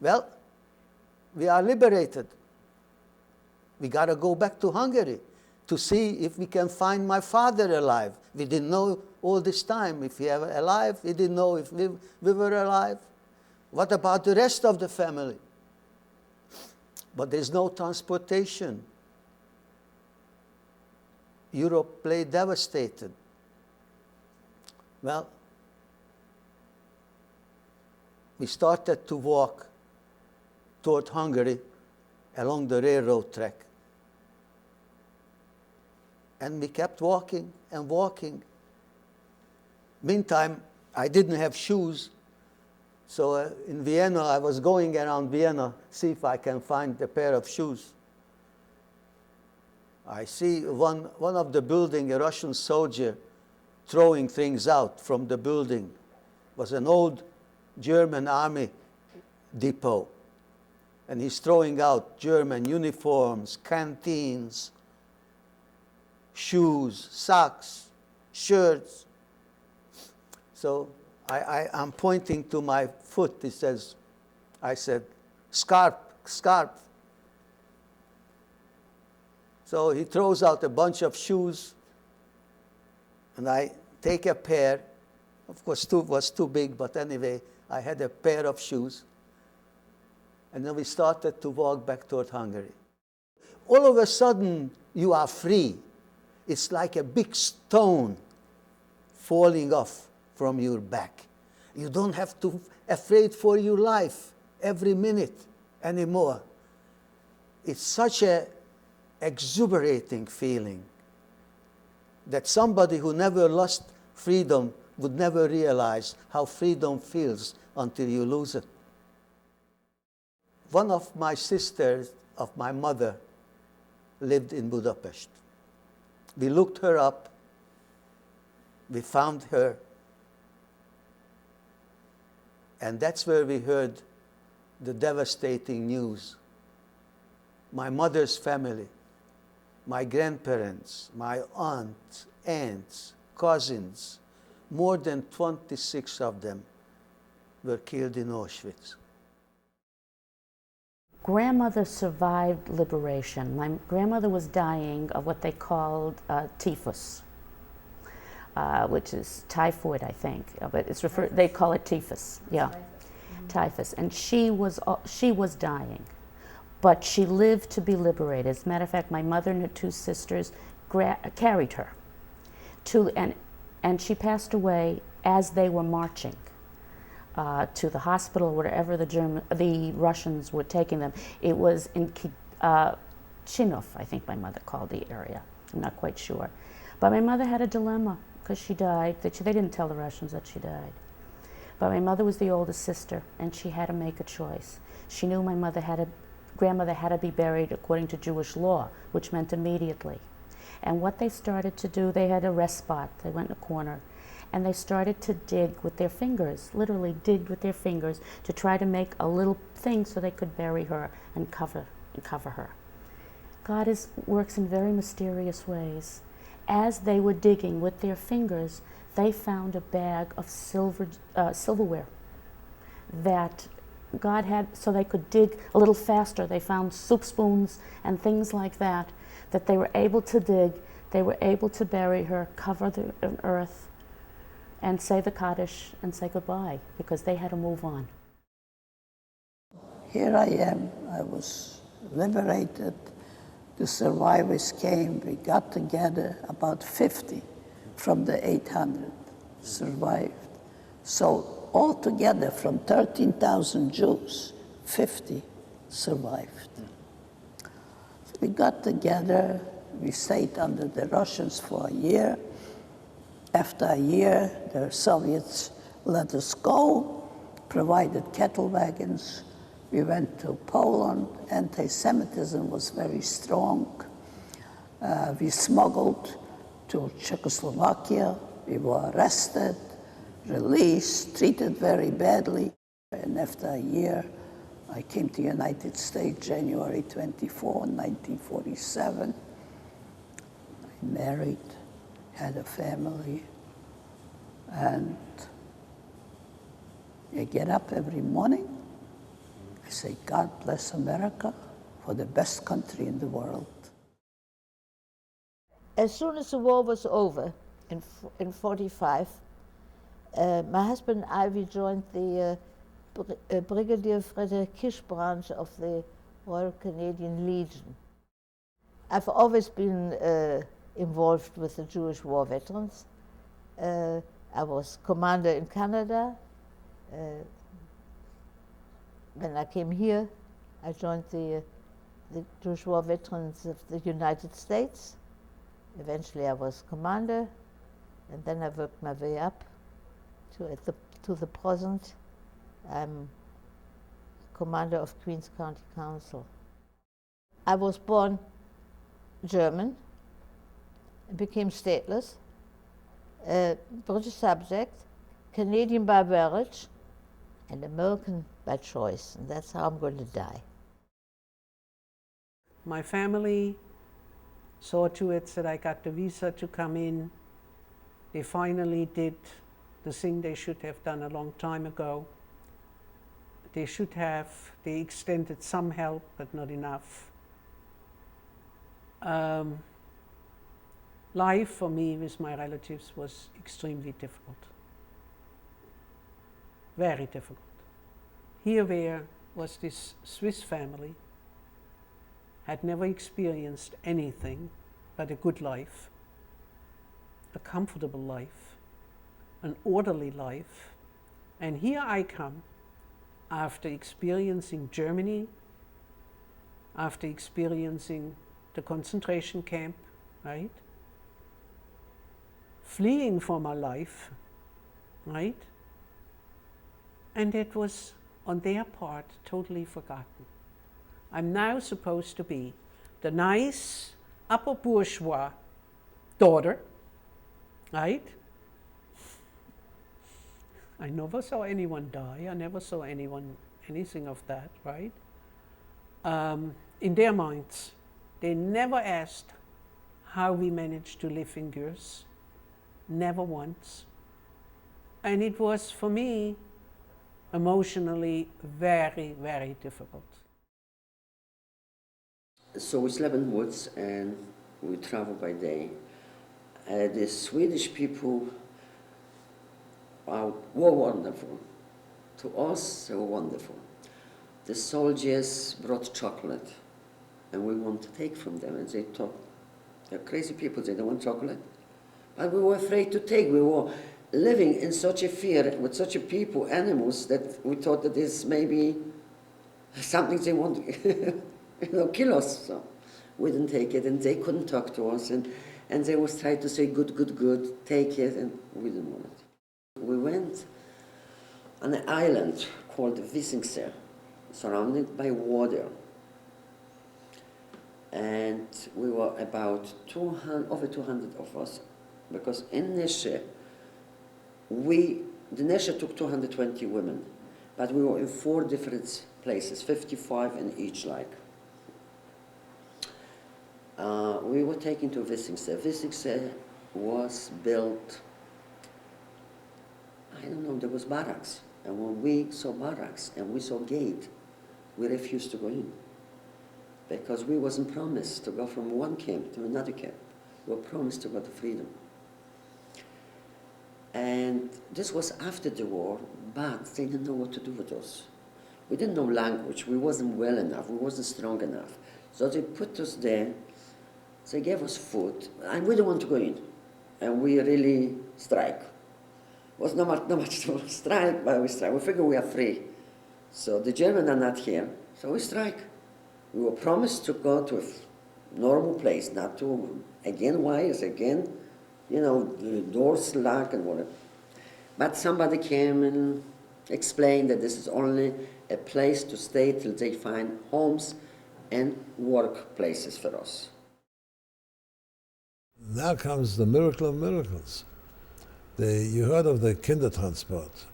Well, we are liberated. We got to go back to Hungary to see if we can find my father alive. We didn't know all this time if he was alive. We didn't know if we were alive. What about the rest of the family? But there's no transportation. Europe lay devastated. Well, we started to walk toward Hungary along the railroad track. And we kept walking and walking. Meantime, I didn't have shoes. So in Vienna, I was going around Vienna, see if I can find a pair of shoes. I see one of the building, a Russian soldier throwing things out from the building. It was an old German army depot. And he's throwing out German uniforms, canteens, shoes, socks, shirts. So I'm pointing to my foot. He says, I said, scarf. So he throws out a bunch of shoes, and I take a pair. Of course, two was too big, but anyway, I had a pair of shoes. And then we started to walk back toward Hungary. All of a sudden, you are free. It's like a big stone falling off from your back. You don't have to be afraid for your life every minute anymore. It's such a exuberating feeling that somebody who never lost freedom would never realize how freedom feels until you lose it. One of my sisters of my mother lived in Budapest. We looked her up. We found her. And that's where we heard the devastating news. My mother's family, my grandparents, my aunts, cousins, more than 26 of them were killed in Auschwitz. Grandmother survived liberation. My grandmother was dying of what they called typhus, which is typhoid, I think, but it's referred. They call it typhus. Yeah, typhus. And she was dying, but she lived to be liberated. As a matter of fact, my mother and her two sisters carried her to, and she passed away as they were marching to the hospital, wherever the Russians were taking them. It was in Chinov, I think my mother called the area. I'm not quite sure. But my mother had a dilemma because she died. They didn't tell the Russians that she died. But my mother was the oldest sister, and she had to make a choice. She knew grandmother had to be buried according to Jewish law, which meant immediately. And what they started to do, they had a rest spot. They went in a corner. And they started to dig with their fingers, literally dig with their fingers, to try to make a little thing so they could bury her and cover her. God works in very mysterious ways. As they were digging with their fingers, they found a bag of silverware that God had so they could dig a little faster. They found soup spoons and things like that they were able to dig. They were able to bury her, cover the earth, and say the Kaddish and say goodbye, because they had to move on. Here I am. I was liberated. The survivors came. We got together, about 50 from the 800 survived. So altogether, from 13,000 Jews, 50 survived. So we got together. We stayed under the Russians for a year. After a year, the Soviets let us go, provided cattle wagons. We went to Poland. Anti-Semitism was very strong. We smuggled to Czechoslovakia. We were arrested, released, treated very badly. And after a year, I came to the United States, January 24, 1947. I married, had a family, and I get up every morning I say, God bless America for the best country in the world. As soon as the war was over in 1945, my husband and I, we joined the Brigadier Frederick Kish branch of the Royal Canadian Legion. I've always been involved with the Jewish war veterans. I was commander in Canada. When I came here, I joined the Jewish war veterans of the United States. Eventually I was commander, and then I worked my way up to the present. I'm commander of Queens County Council. I was born German, became stateless, British subject, Canadian by marriage, and American by choice, and that's how I'm going to die. My family saw to it that I got the visa to come in. They finally did the thing they should have done a long time ago. They extended some help, but not enough. Life for me with my relatives was extremely difficult. Very difficult. Here was this Swiss family, had never experienced anything but a good life, a comfortable life, an orderly life. And here I come, after experiencing Germany, after experiencing the concentration camp, right? Fleeing for my life, right? And it was, on their part, totally forgotten. I'm now supposed to be the nice upper bourgeois daughter, right? I never saw anyone die. I never saw anything of that, right? In their minds, they never asked how we managed to live in Gurs, never once. And it was, for me, emotionally very, very difficult. So we slept in woods and we traveled by day. The Swedish people were wonderful. To us, they were wonderful. The soldiers brought chocolate and we wanted to take from them, and they thought, they're crazy people, they don't want chocolate. But we were afraid to take. We were living in such a fear with such a people, animals, that we thought that this may be something they want to kill us. So we didn't take it, and they couldn't talk to us, and they was trying to say, good, good, good, take it, and we didn't want it. We went on an island called Visingsö, surrounded by water. And we were about over 200 of us, because in Nesje, the Nesje took 220 women, but we were in 4 different places, 55 in each, like. We were taken to Visingsö. Visingsö was built, I don't know, there was barracks. And when we saw barracks and we saw gate, we refused to go in, because we wasn't promised to go from one camp to another camp. We were promised to go to freedom. And this was after the war, but they didn't know what to do with us. We didn't know language. We wasn't well enough. We wasn't strong enough. So they put us there. They gave us food, and we didn't want to go in. And we really strike. It was not much to strike, but we strike. We figure we are free. So the Germans are not here, so we strike. We were promised to go to a normal place, not to, again, wires, again, the doors locked and whatever. But somebody came and explained that this is only a place to stay till they find homes and workplaces for us. Now comes the miracle of miracles. You heard of the Kindertransport.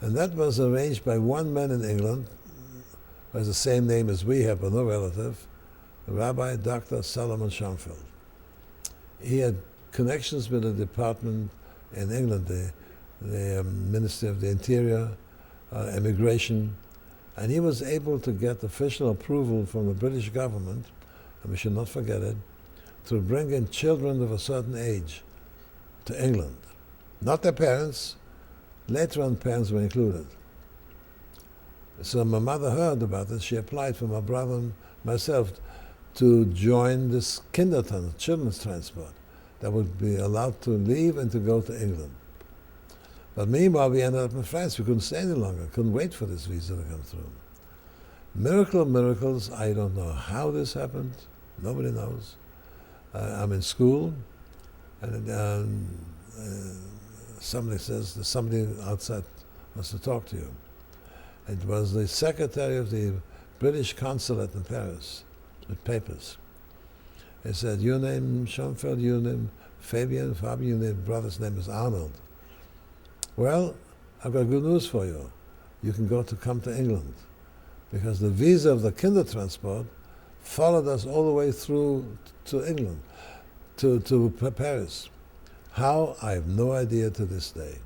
And that was arranged by one man in England, by the same name as we have, but no relative, Rabbi Dr. Solomon Schonfeld. He had connections with the department in England, the Ministry of the Interior, Immigration, And he was able to get official approval from the British government, and we should not forget it, to bring in children of a certain age to England. Not their parents. Later on, parents were included. So my mother heard about it. She applied for my brother and myself to join this children's transport that would be allowed to leave and to go to England. But meanwhile, we ended up in France. We couldn't stay any longer. Couldn't wait for this visa to come through. Miracle of miracles. I don't know how this happened. Nobody knows. I'm in school, and somebody says, there's somebody outside wants to talk to you. It was the secretary of the British consulate in Paris with papers. He said, your name Schonfeld, your name Fabian, your brother's name is Arnold. Well, I've got good news for you. You can come to England, because the visa of the Kindertransport followed us all the way through to England, to Paris. How? I have no idea to this day.